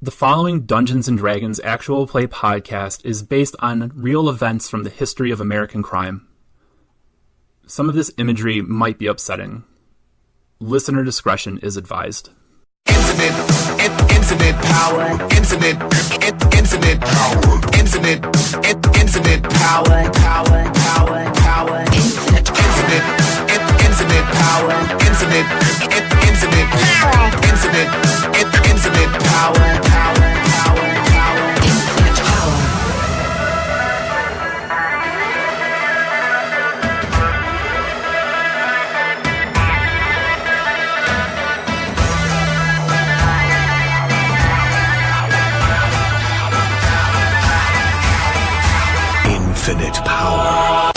The following Dungeons & Dragons actual play podcast is based on real events from the history of American crime. Some of this imagery might be upsetting. Listener discretion is advised. Infinite power, infinite power, infinite power, infinite power, infinite power. Infinite power.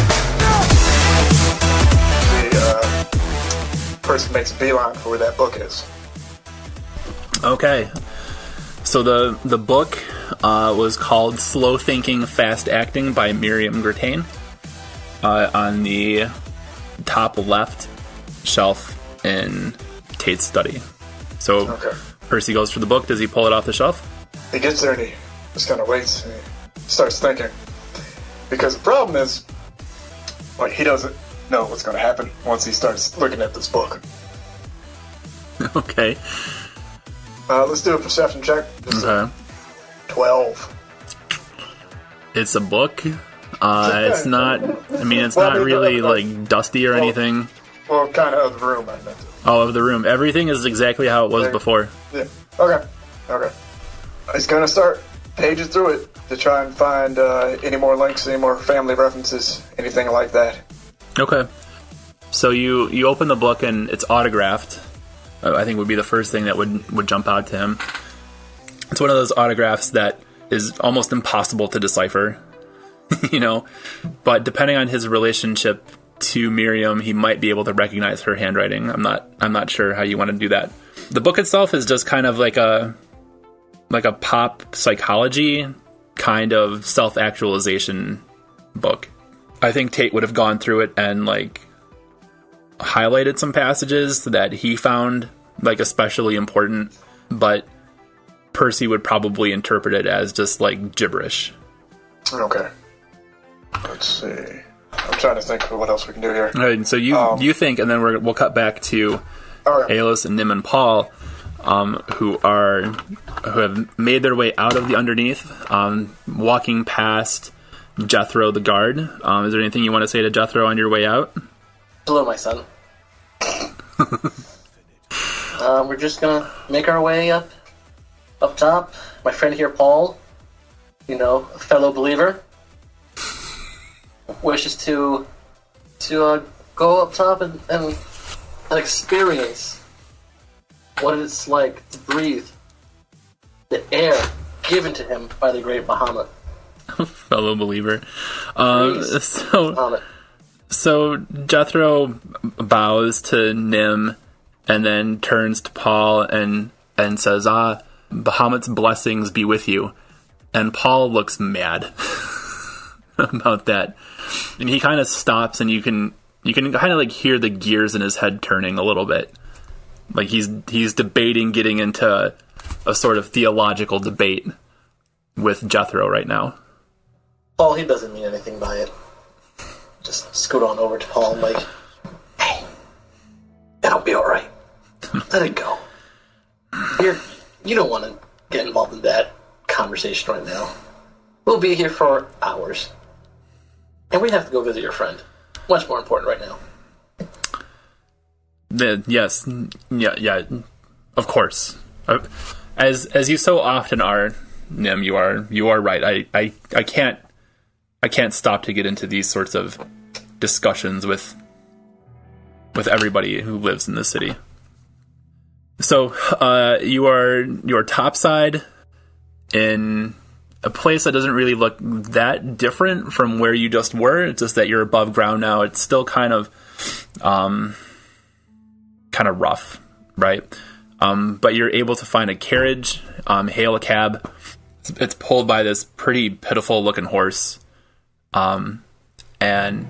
The person makes a beeline for where that book is. Okay. So the book was called Slow Thinking, Fast Acting by Miriam Grattain. On the top left shelf in Tate's study. So Okay. Percy goes for the book. Does he pull it off the shelf? He gets there and he just kind of waits and he starts thinking. Because the problem is, like, he doesn't know what's going to happen once he starts looking at this book. Okay. Let's do a perception check. Okay. 12. It's a book. It's not. I mean, it's not really like dusty or anything. Well, kind of the room, I meant to. Oh, of the room. Everything is exactly how it was before. Yeah. Okay. He's going to start paging through it to try and find any more links, any more family references, anything like that. Okay. So you open the book and it's autographed. I think would be the first thing that would jump out to him. It's one of those autographs that is almost impossible to decipher, you know. But depending on his relationship to Miriam, he might be able to recognize her handwriting. I'm not sure how you want to do that. The book itself is just kind of like a pop psychology kind of self-actualization book. I think Tate would have gone through it and like highlighted some passages that he found like especially important, but Percy would probably interpret it as just like gibberish. Okay. Let's see. I'm trying to think of what else we can do here. All right, so you think, and then we'll cut back to Aeolus and Nim and Paul, who have made their way out of the underneath, walking past Jethro the guard. Is there anything you want to say to Jethro on your way out? Hello, my son. We're just gonna make our way up top. My friend here, Paul, a fellow believer, wishes to go up top and experience what it's like to breathe the air given to him by the great Bahamut. Fellow believer. So Jethro bows to Nim and then turns to Paul and says, Bahamut's blessings be with you. And Paul looks mad about that. And he kind of stops, and you can kind of like hear the gears in his head turning a little bit. Like he's debating getting into a sort of theological debate with Jethro right now. Paul, he doesn't mean anything by it. Just scoot on over to Paul and like, hey, it'll be alright. Let it go. You don't want to get involved in that conversation right now. We'll be here for hours. And we have to go visit your friend. Much more important right now. Yes. Yeah, of course. As you so often are, Nim, you are right. I can't stop to get into these sorts of discussions with everybody who lives in this city. So you are topside in a place that doesn't really look that different from where you just were. It's just that you're above ground now. It's still kind of rough, right? But you're able to find a carriage, hail a cab. It's pulled by this pretty pitiful looking horse. And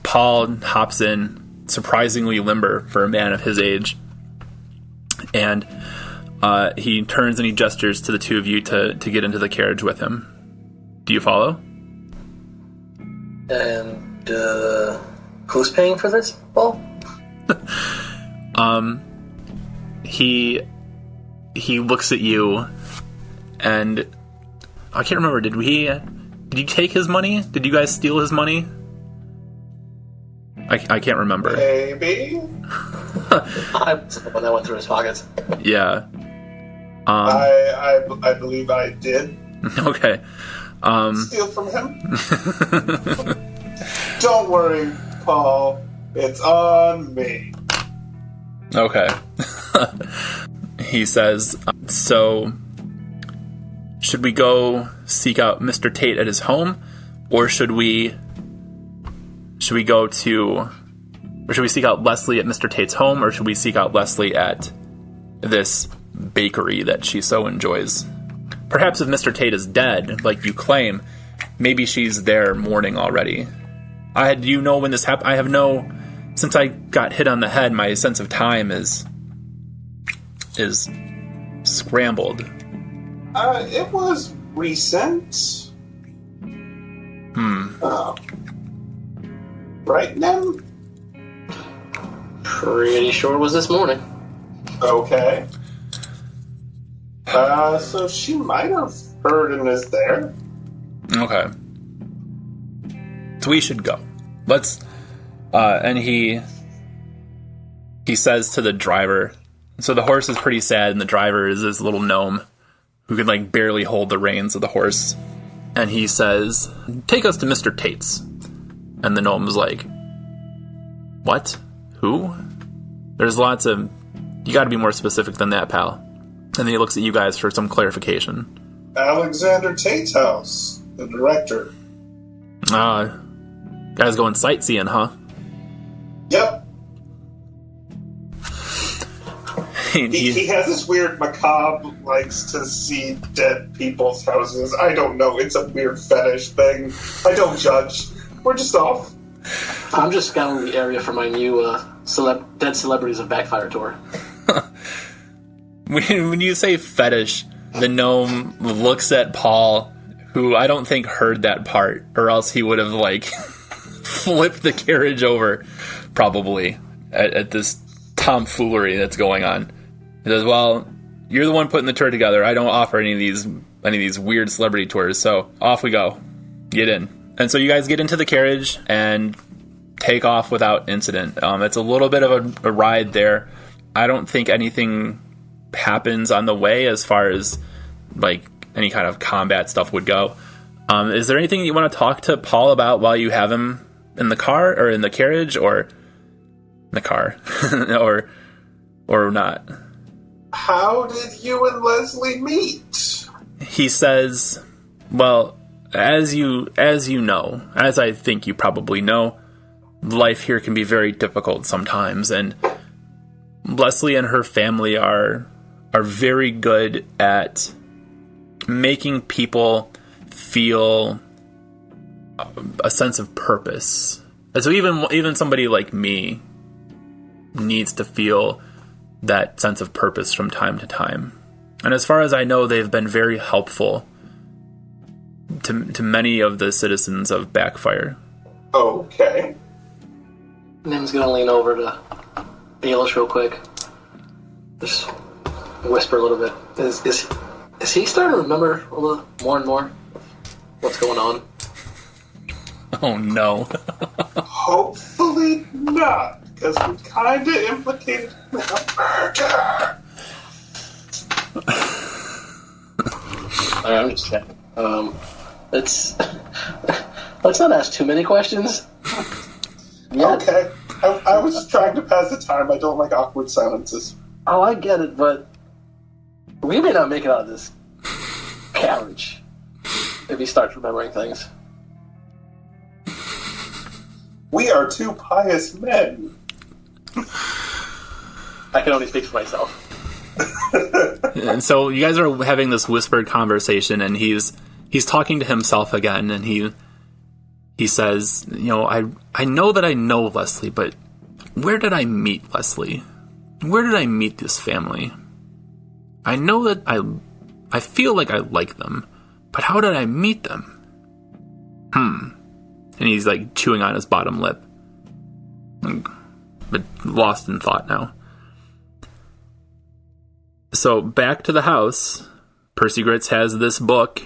Paul hops in, surprisingly limber for a man of his age. And he turns and he gestures to the two of you to get into the carriage with him. Do you follow? And who's paying for this, Paul? He looks at you, and I can't remember. Did you take his money? Did you guys steal his money? I can't remember. Maybe. I was the one that went through his pockets. Yeah. I believe I did Okay. steal from him. Don't worry, Paul. It's on me. Okay. He says, so should we go seek out Mr. Tate at his home, or should we seek out Leslie at Mr. Tate's home, or should we seek out Leslie at this bakery that she so enjoys? Perhaps if Mr. Tate is dead, like you claim, maybe she's there mourning already. Do you know when this happened? Since I got hit on the head, my sense of time is scrambled. It was recent. Right, Nem? Pretty sure it was this morning. Okay. So she might have heard and is there. Okay. So we should go. Let's... and he says to the driver... So the horse is pretty sad, and the driver is this little gnome who can, like, barely hold the reins of the horse. And he says, take us to Mr. Tate's. And the gnome's like, what? Who? There's lots of... You gotta be more specific than that, pal. And then he looks at you guys for some clarification. Alexander Tate's house, the director. Guys going sightseeing, huh? Yep. He He has this weird macabre, likes to see dead people's houses. I don't know, it's a weird fetish thing. I don't judge. We're just off. I'm just scouting the area for my new Dead Celebrities of Backfire tour. When you say fetish, the gnome looks at Paul, who I don't think heard that part, or else he would have, like, flipped the carriage over, probably, at this tomfoolery that's going on. He says, well, you're the one putting the tour together. I don't offer any of these weird celebrity tours, so off we go. Get in. And so you guys get into the carriage and take off without incident. It's a little bit of a ride there. I don't think anything happens on the way as far as, like, any kind of combat stuff would go. Is there anything you want to talk to Paul about while you have him in the car, or in the carriage, or in the car, or not? How did you and Leslie meet? He says, well, as you know, as I think you probably know, life here can be very difficult sometimes, and Leslie and her family are very good at making people feel a sense of purpose. And so even somebody like me needs to feel that sense of purpose from time to time. And as far as I know, they've been very helpful to many of the citizens of Backfire. Okay. Nim's gonna lean over to Baelish real quick. Just whisper a little bit. Is he starting to remember a little more and more what's going on? Oh no. Hopefully not, because we kind of implicated him in a murder. I'm just kidding. Let's not ask too many questions. Yet. Okay. I was just trying to pass the time. I don't like awkward silences. Oh, I get it, but we may not make it out of this carriage if he starts remembering things. We are two pious men. I can only speak for myself. And so you guys are having this whispered conversation, and he's talking to himself again, and he says, you know, I know that I know Leslie, but where did I meet Leslie? Where did I meet this family? I know that I feel like I like them, but how did I meet them? And he's like chewing on his bottom lip. But lost in thought now. So back to the house. Percy Grits has this book,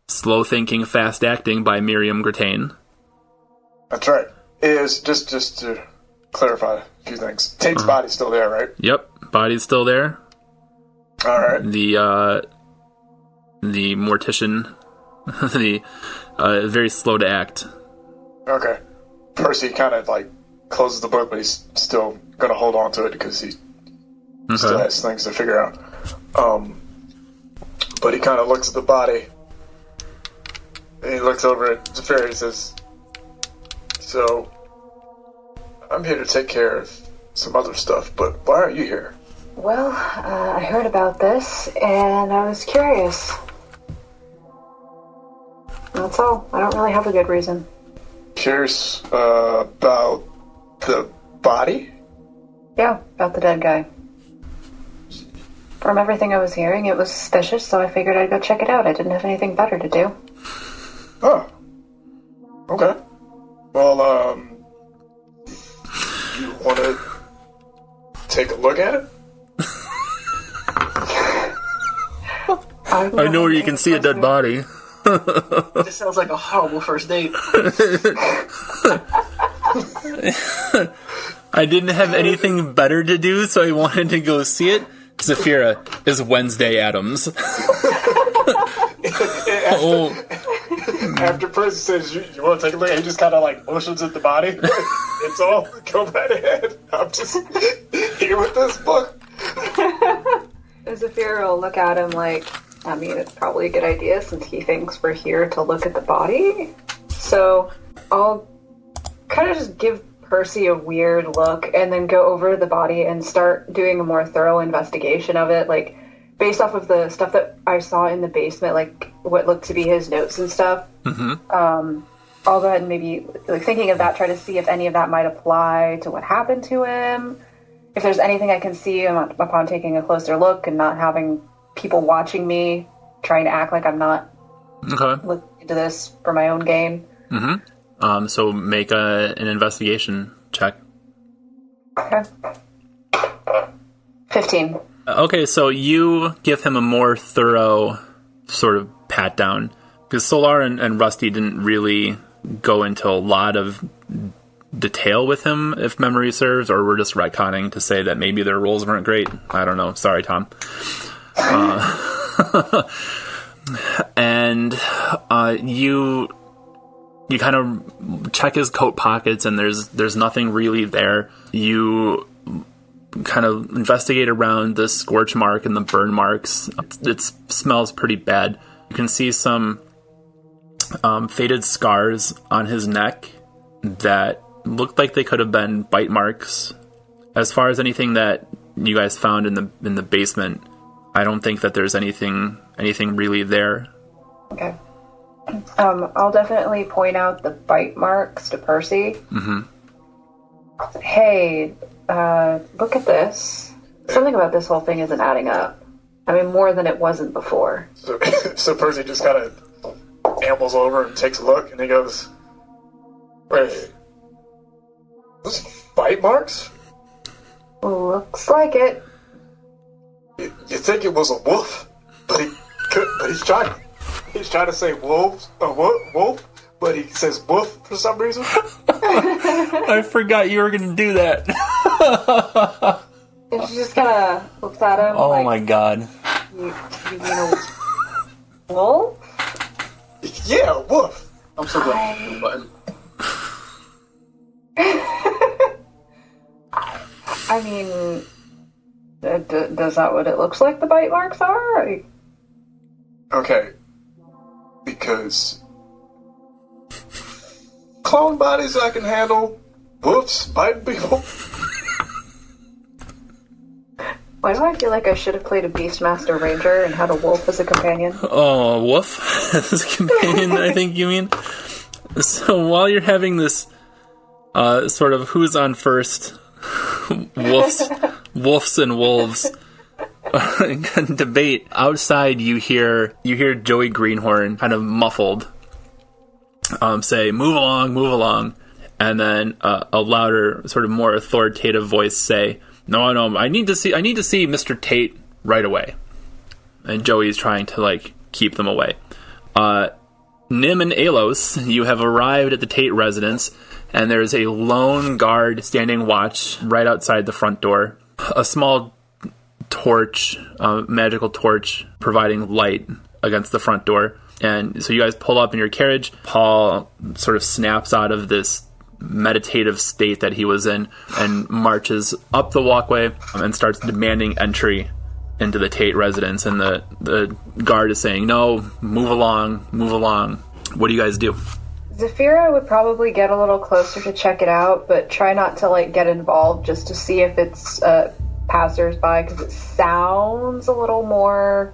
Slow Thinking, Fast Acting by Miriam Grattain. That's right. Is just to clarify a few things. Tate's body's still there, right? Yep, body's still there. All right. The mortician, very slow to act. Okay. Percy kind of like closes the book, but he's still going to hold on to it because he still has things to figure out. But he kind of looks at the body. And he looks over at Zephyr and says, "So, I'm here to take care of some other stuff, but why are you here?" Well, I heard about this, and I was curious. That's all. I don't really have a good reason. Curious about the body? Yeah, about the dead guy. From everything I was hearing, it was suspicious, so I figured I'd go check it out. I didn't have anything better to do. Oh. Okay. Well, you want to take a look at it? I know where you can see a dead body. This sounds like a horrible first date. I didn't have anything better to do, so I wanted to go see it. Zephyra is Wednesday Addams. After Percy says, you want to take a look, he just kind of like motions at the body. It's all, go right ahead. I'm just here with this book. Zephyr will look at him like, I mean, it's probably a good idea since he thinks we're here to look at the body. So I'll kind of just give Percy a weird look and then go over the body and start doing a more thorough investigation of it, like based off of the stuff that I saw in the basement, like what looked to be his notes and stuff. I'll go ahead and maybe, like, thinking of that, try to see if any of that might apply to what happened to him. If there's anything I can see upon taking a closer look and not having people watching me, trying to act like I'm not looking into this for my own gain. So make an investigation check. Okay. 15. Okay, so you give him a more thorough sort of pat down, because Solar and Rusty didn't really go into a lot of detail with him, if memory serves, or we're just retconning to say that maybe their roles weren't great. I don't know. Sorry, Tom. And you kind of check his coat pockets, and there's nothing really there. You kind of investigate around the scorch mark and the burn marks. It smells pretty bad. You can see some faded scars on his neck that looked like they could have been bite marks. As far as anything that you guys found in the basement, I don't think that there's anything really there. Okay. I'll definitely point out the bite marks to Percy. Hey, look at this. Something about this whole thing isn't adding up. I mean, more than it wasn't before. So Percy just kind of ambles over and takes a look, and he goes, "Wait, those bite marks? Looks like it. You think it was a wolf? But he's trying to say wolf, but he says wolf for some reason." I forgot you were going to do that. And she just kind of looks at him. Oh like, my god. You mean a wolf? Yeah, wolf. I'm so glad you button. I mean, does that what it looks like the bite marks are? Okay. Because clone bodies I can handle. Wolves biting people. Why do I feel like I should have played a Beastmaster Ranger and had a wolf as a companion? Oh, wolf as a companion, I think you mean. So while you're having this sort of who's on first, wolves and wolves, debate. Outside, you hear Joey Greenhorne kind of muffled say, "Move along," and then a louder, sort of more authoritative voice say, "No, I need to see Mr. Tate right away." And Joey's trying to like keep them away. Nim and Alos, you have arrived at the Tate residence, and there's a lone guard standing watch right outside the front door. A small torch, magical torch, providing light against the front door. And so you guys pull up in your carriage. Paul sort of snaps out of this meditative state that he was in and marches up the walkway and starts demanding entry into the Tate residence. And the guard is saying, "No, move along. What do you guys do?" Zafira would probably get a little closer to check it out, but try not to like get involved just to see if it's passers-by, because it sounds a little more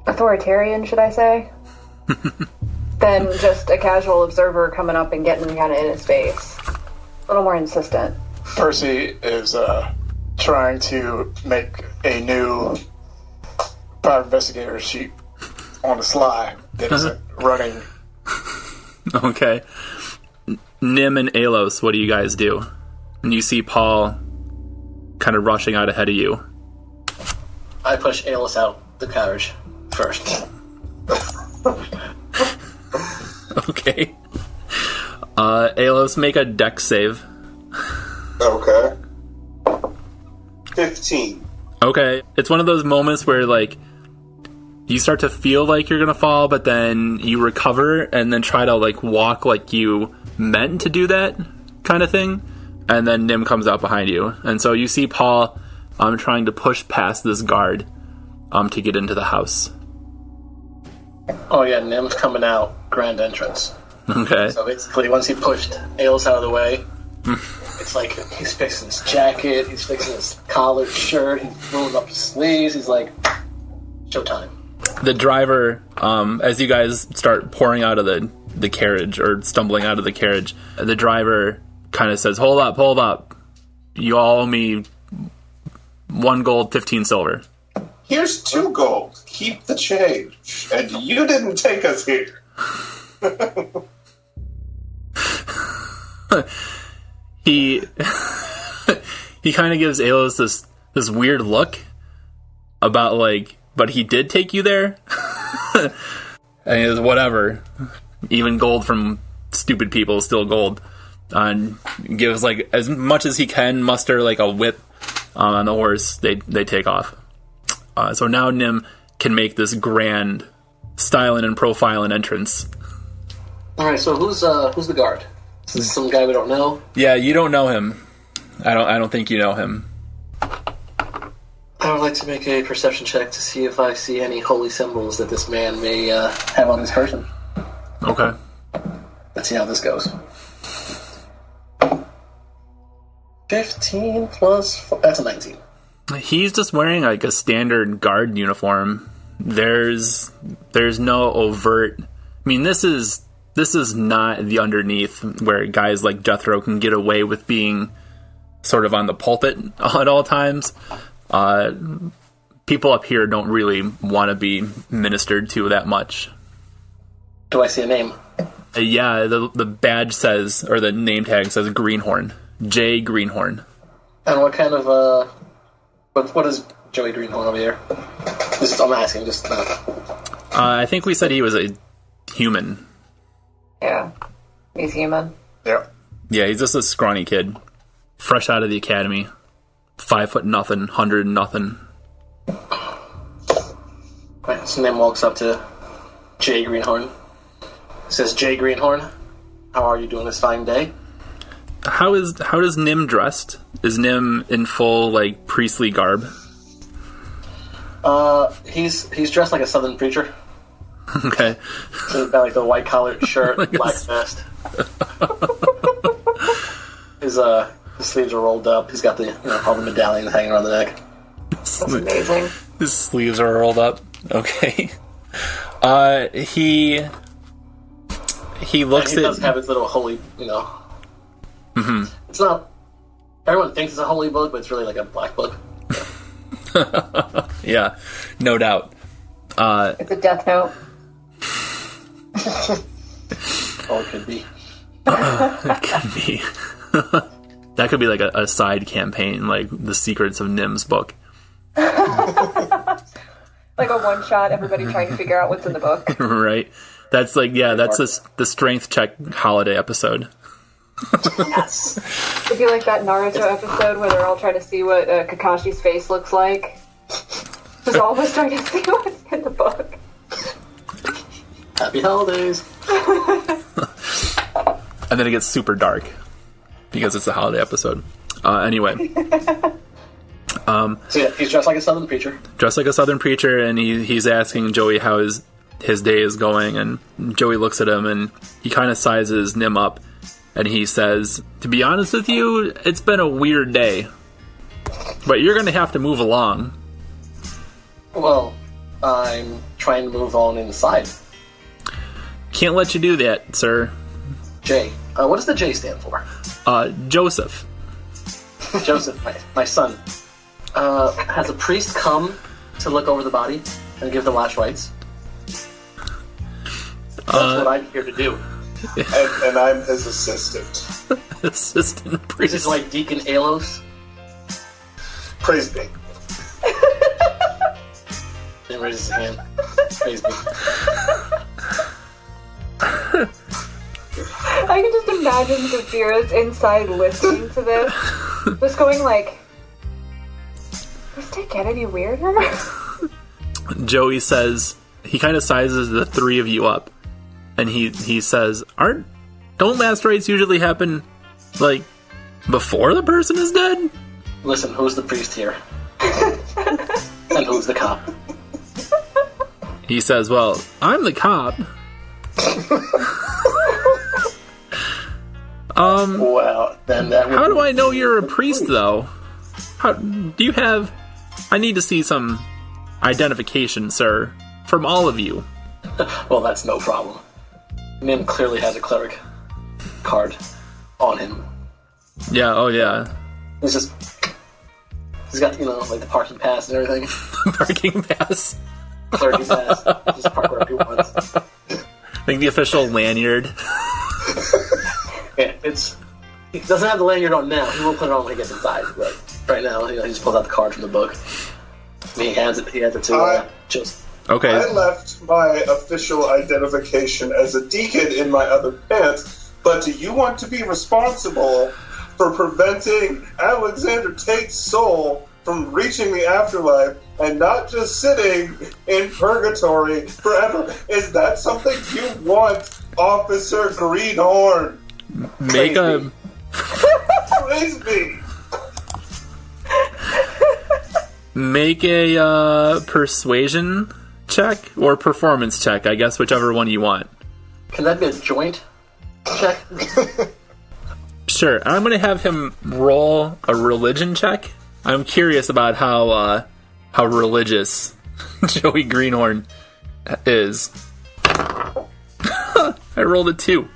authoritarian, should I say, than just a casual observer coming up and getting kind of in his face. A little more insistent. Percy is trying to make a new private investigator sheet on the sly that isn't running. Okay. Nim and Alos, what do you guys do? And you see Paul kind of rushing out ahead of you. I push Alos out the carriage first. Okay. Alos, make a dex save. Okay. 15. Okay. It's one of those moments where, like, you start to feel like you're gonna fall, but then you recover and then try to, like, walk like you meant to do that kind of thing. And then Nim comes out behind you. And so you see Paul trying to push past this guard to get into the house. Oh yeah, Nim's coming out, grand entrance. Okay. So basically, once he pushed Alos out of the way, it's like he's fixing his jacket, he's fixing his collared shirt, he's rolling up his sleeves, he's like, showtime. The driver, as you guys start pouring out of the carriage, or stumbling out of the carriage, the driver kind of says, hold up. You all owe me 1 gold, 15 silver. Here's 2 gold. Keep the change. And you didn't take us here. He kind of gives Alos this weird look about, like, but he did take you there? And he goes, whatever. Even gold from stupid people is still gold. And gives, like, as much as he can muster, like, a whip on the horse. They take off. So now Nim can make this grand styling and profiling entrance. Alright, so who's the guard? Is this some guy we don't know? Yeah, you don't know him. I don't think you know him. I would like to make a perception check to see if I see any holy symbols that this man may have on his person. Okay. Let's see how this goes. 15 plus 4, that's a 19. He's just wearing, like, a standard guard uniform. There's no overt... I mean, this is not the underneath where guys like Jethro can get away with being sort of on the pulpit at all times. People up here don't really want to be ministered to that much. Do I see a name? Yeah, the badge says, or the name tag says Greenhorne. J. Greenhorne. And what kind of, what is Joey Greenhorne over here? I'm asking, just... I think we said he was a human. Yeah. He's human. Yeah. Yeah, he's just a scrawny kid. Fresh out of the academy. 5 foot nothing, 100 nothing. Right, so Nim walks up to Jay Greenhorne. Says, Jay Greenhorne, how are you doing this fine day? How does Nim dressed? Is Nim in full, like, priestly garb? He's dressed like a southern preacher. Okay. So he's got like the white collared shirt, black vest. His sleeves are rolled up. He's got the all the medallions hanging around the neck. That's amazing. His sleeves are rolled up. Okay. He looks and he at... does have his little holy, Mm-hmm. It's not... Everyone thinks it's a holy book, but it's really like a black book. Yeah, no doubt. It's a death note. Oh, it could be. It could be. That could be like a side campaign, like the Secrets of Nim's book. Like a one-shot, everybody trying to figure out what's in the book. Right? That's like, yeah, that's the strength check holiday episode. Yes. It'd be like that Naruto episode where they're all trying to see what Kakashi's face looks like. Just all of us trying to see what's in the book. Happy holidays. And then it gets super dark because it's a holiday episode. Anyway. So yeah, he's dressed like a Southern preacher. Dressed like a Southern preacher, and he's asking Joey how his day is going, and Joey looks at him, and he kind of sizes Nim up, and he says, to be honest with you, it's been a weird day, but you're going to have to move along. Well, I'm trying to move on inside. Can't let you do that, sir. J. What does the J stand for? Joseph. Joseph, my son. Has a priest come to look over the body and give the last rites? That's what I'm here to do. And I'm his assistant. Assistant This priest. is like Deacon Alos. Praise be. He raises his hand. Praise be. I can just imagine Zephyros inside listening to this, just going like, does it get any weirder? Joey says, he kind of sizes the three of you up, and he says, don't last rites usually happen, like, before the person is dead? Listen, who's the priest here? And who's the cop? He says, well, I'm the cop. Well, then that would How do I know you're a priest, though? Do you have... I need to see some identification, sir, from all of you. Well, that's no problem. Nim clearly has a cleric card on him. Yeah, oh yeah. He's got, like the parking pass and everything. Parking pass. Clergy pass. Just park wherever he wants. I think the official lanyard. Yeah, he doesn't have the lanyard on now. He will put it on when he gets inside. But right now, he just pulls out the card from the book. He hands it to Joseph. Okay. I left my official identification as a deacon in my other pants, but do you want to be responsible for preventing Alexander Tate's soul from reaching the afterlife and not just sitting in purgatory forever? Is that something you want, Officer Greenhorne? Make a... Praise me! Make a persuasion check or performance check, I guess, whichever one you want. Can that be a joint check? Sure. I'm going to have him roll a religion check. I'm curious about how religious Joey Greenhorne is. I rolled a 2.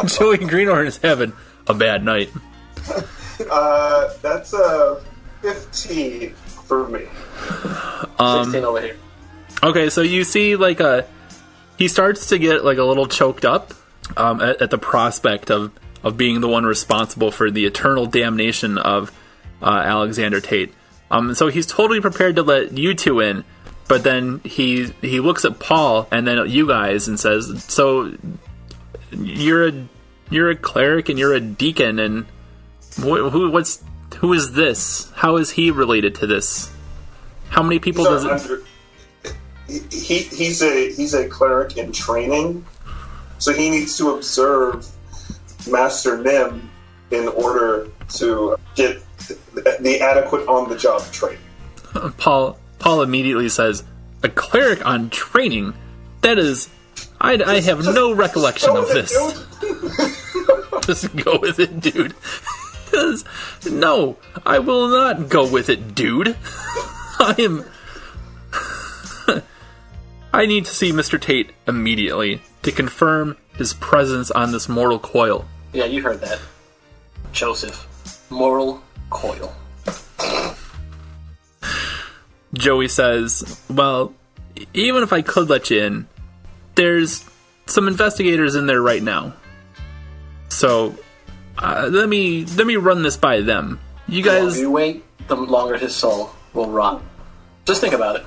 Joey Greenhorne is having a bad night. That's a 15 for me. 16 over here. Okay, so you see, like, he starts to get, like, a little choked up at the prospect of being the one responsible for the eternal damnation of Alexander Tate. So he's totally prepared to let you two in, but then he looks at Paul and then at you guys and says, so you're a cleric and you're a deacon, and who is this? How is he related to this? How many people does it... He's a cleric in training, so he needs to observe Master Nim in order to get the adequate on-the-job training. Paul immediately says, a cleric on training? That is... I have no recollection of this. Just go with it, dude. No, I will not go with it, dude. I need to see Mr. Tate immediately to confirm his presence on this mortal coil. Yeah, you heard that. Joseph. Moral coil. Joey says, well, even if I could let you in, there's some investigators in there right now. So, let me run this by them. You The guys... longer you wait, the longer his soul will rot. Just think about it.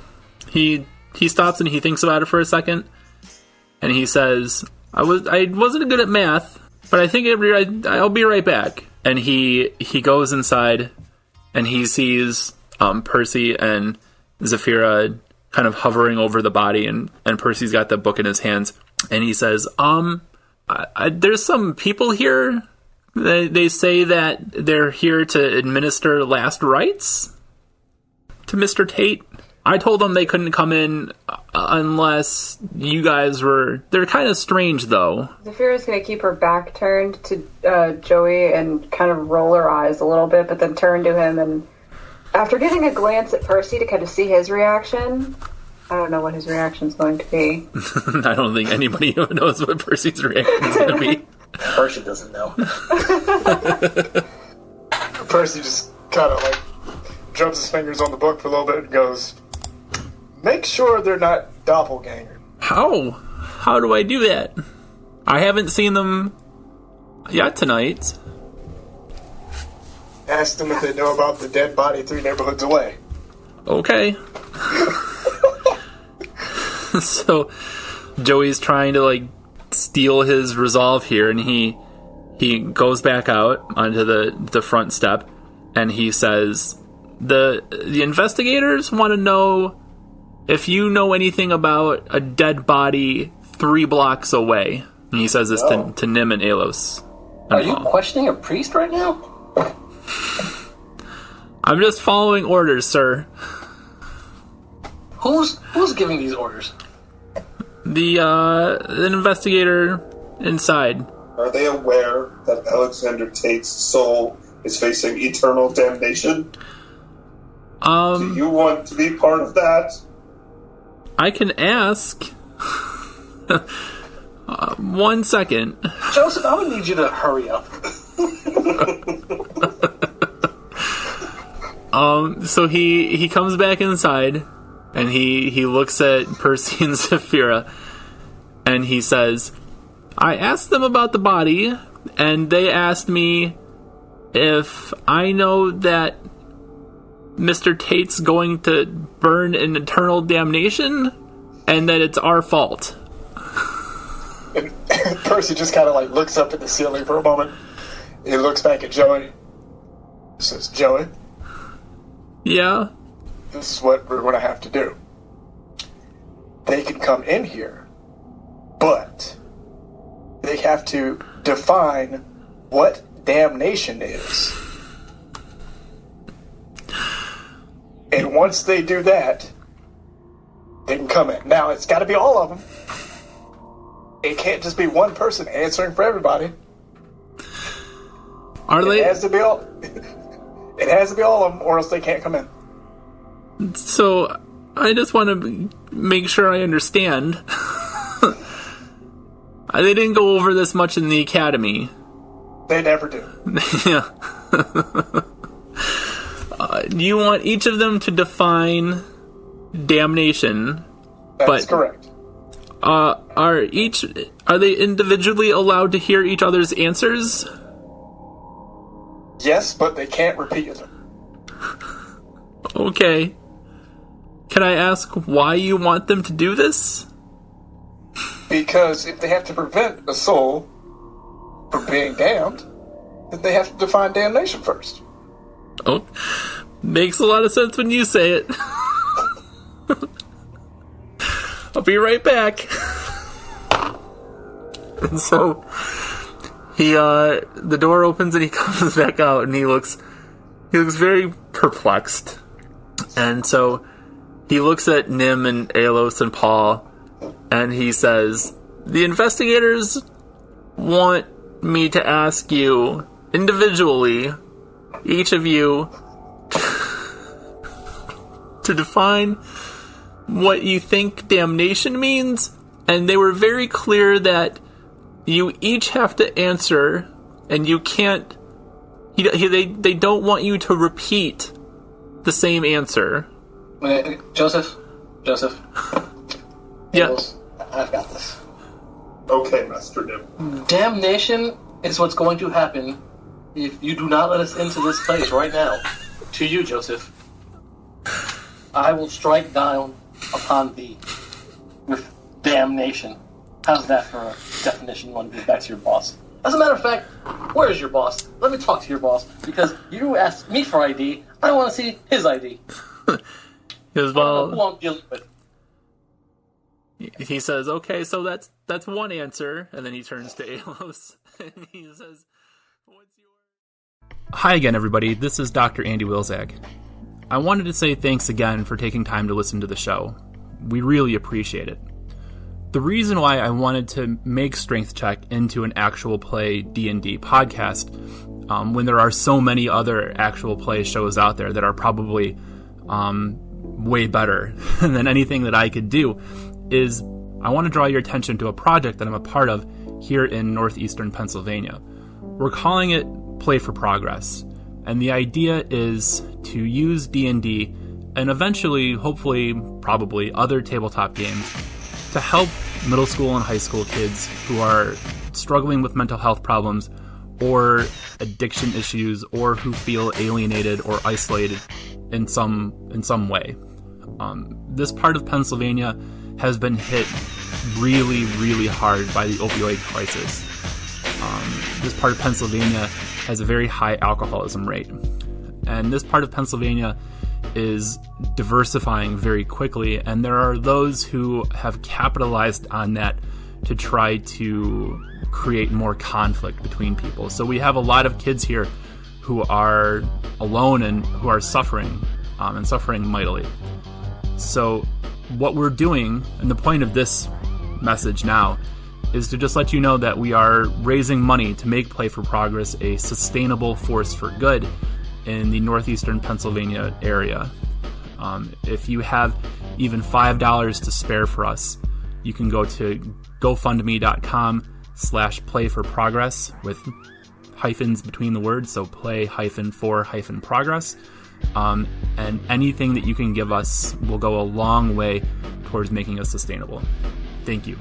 He stops and he thinks about it for a second, and he says, I wasn't good at math, but I think I'll be right back. And he goes inside, and he sees Percy and Zafira kind of hovering over the body, and Percy's got the book in his hands, and he says, there's some people here. They say that they're here to administer last rites to Mr. Tate. I told them they couldn't come in unless you guys were... They're kind of strange, though. Zafira's going to keep her back turned to Joey and kind of roll her eyes a little bit, but then turn to him, and after getting a glance at Percy to kind of see his reaction, I don't know what his reaction's going to be. I don't think anybody knows what Percy's reaction is going to be. Percy doesn't know. Percy just kind of like jumps his fingers on the book for a little bit and goes, make sure they're not doppelganger. How? How do I do that? I haven't seen them yet tonight. Ask them if they know about the dead body 3 neighborhoods away. Okay. So, Joey's trying to, like, steal his resolve here, and he goes back out onto the front step, and he says, the investigators want to know if you know anything about a dead body 3 blocks away. And he says this to Nim and Alos. Are you questioning a priest right now? I'm just following orders, sir. Who's giving these orders? The investigator inside. Are they aware that Alexander Tate's soul is facing eternal damnation? Do you want to be part of that? I can ask. 1 second. Joseph, I would need you to hurry up. So he comes back inside, and he looks at Percy and Zafira, and he says, I asked them about the body, and they asked me if I know that Mr. Tate's going to burn in eternal damnation, and that it's our fault. And Percy just kind of like looks up at the ceiling for a moment. He looks back at Joey. He says, Joey, Yeah? this is what we're going to have to do. They can come in here, but they have to define what damnation is. And once they do that, they can come in. Now, it's got to be all of them. It can't just be one person answering for everybody. It has to be all. It has to be all of them, or else they can't come in. So, I just want to make sure I understand. They didn't go over this much in the academy. They never do. Yeah. You want each of them to define damnation. That's correct. Are they individually allowed to hear each other's answers? Yes, but they can't repeat them. Okay. Can I ask why you want them to do this? Because if they have to prevent a soul from being damned, then they have to define damnation first. Oh, makes a lot of sense when you say it. I'll be right back. And so the door opens and he comes back out, and he looks very perplexed. And so he looks at Nim and Alos and Paul, and he says, the investigators want me to ask you individually, each of you, to define what you think damnation means, and they were very clear that you each have to answer, and you can't... They don't want you to repeat the same answer. Wait, Joseph. Yeah. Tables, I've got this. Okay, Master Nim. Damnation is what's going to happen if you do not let us into this place right now. To you, Joseph. I will strike down upon thee with damnation. How's that for a definition you want to give back to your boss? As a matter of fact, where is your boss? Let me talk to your boss, because you asked me for ID. I want to see his ID. Because, Who I'm dealing with. he says, okay, so that's one answer, and then he turns to Alos, and he says, what's your... Hi again, everybody. This is Dr. Andy Wilczak. I wanted to say thanks again for taking time to listen to the show. We really appreciate it. The reason why I wanted to make Strength Check into an actual play D&D podcast, when there are so many other actual play shows out there that are probably way better than anything that I could do, is I want to draw your attention to a project that I'm a part of here in northeastern Pennsylvania. We're calling it Play for Progress, and the idea is to use D&D and eventually, hopefully, probably other tabletop games to help middle school and high school kids who are struggling with mental health problems or addiction issues, or who feel alienated or isolated in some way. This part of Pennsylvania has been hit really, really hard by the opioid crisis. This part of Pennsylvania has a very high alcoholism rate. And this part of Pennsylvania is diversifying very quickly, and there are those who have capitalized on that to try to create more conflict between people. So we have a lot of kids here who are alone and who are suffering, and suffering mightily. So what we're doing, and the point of this message now, is to just let you know that we are raising money to make Play for Progress a sustainable force for good in the northeastern Pennsylvania area. If you have even $5 to spare for us, you can go to GoFundMe.com/playforprogress with hyphens between the words, so play-for-progress. And anything that you can give us will go a long way towards making us sustainable. Thank you.